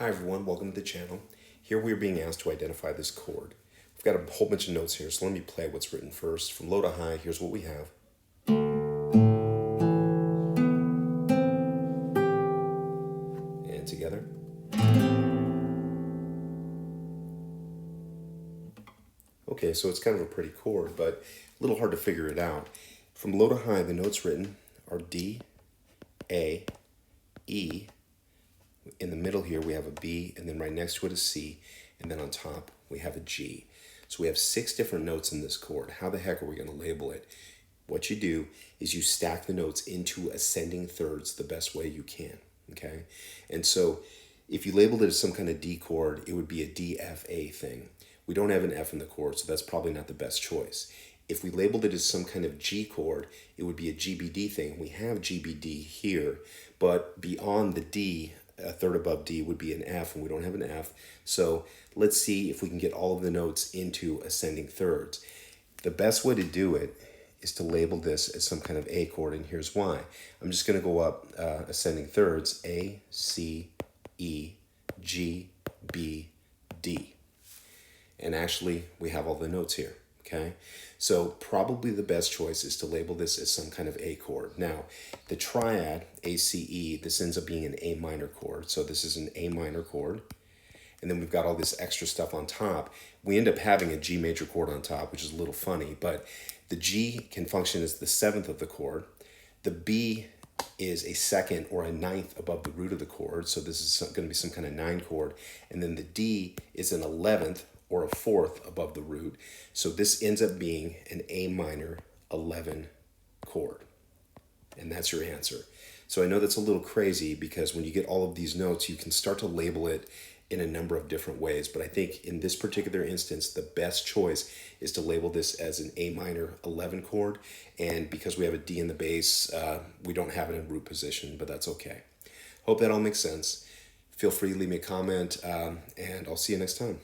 Hi everyone, welcome to the channel. Here we are being asked to identify this chord. We've got a whole bunch of notes here, so let me play what's written first. From low to high, here's what we have. And together. Okay, so it's kind of a pretty chord, but a little hard to figure it out. From low to high, the notes written are D, A, E. In the middle here, we have a B, and then right next to it a C, and then on top, we have a G. So we have 6 different notes in this chord. How the heck are we going to label it? What you do is you stack the notes into ascending thirds the best way you can, okay? And so if you labeled it as some kind of D chord, it would be a D, F, A thing. We don't have an F in the chord, so that's probably not the best choice. If we labeled it as some kind of G chord, it would be a GBD thing. We have GBD here, but beyond the D, a third above D would be an F, and we don't have an F. So let's see if we can get all of the notes into ascending thirds. The best way to do it is to label this as some kind of A chord, and here's why. I'm just going to go up ascending thirds, A, C, E, G, B, D. And actually, we have all the notes here, okay? So probably the best choice is to label this as some kind of A chord. Now, the triad, A, C, E, this ends up being an A minor chord. So this is an A minor chord. And then we've got all this extra stuff on top. We end up having a G major chord on top, which is a little funny, but the G can function as the 7th of the chord. The B is a 2nd or a 9th above the root of the chord, so this is going to be some kind of 9 chord. And then the D is an 11th or a 4th above the root. So this ends up being an A minor 11 chord. And that's your answer. So I know that's a little crazy because when you get all of these notes, you can start to label it in a number of different ways. But I think in this particular instance, the best choice is to label this as an A minor 11 chord. And because we have a D in the bass, we don't have it in root position, but that's okay. Hope that all makes sense. Feel free to leave me a comment, and I'll see you next time.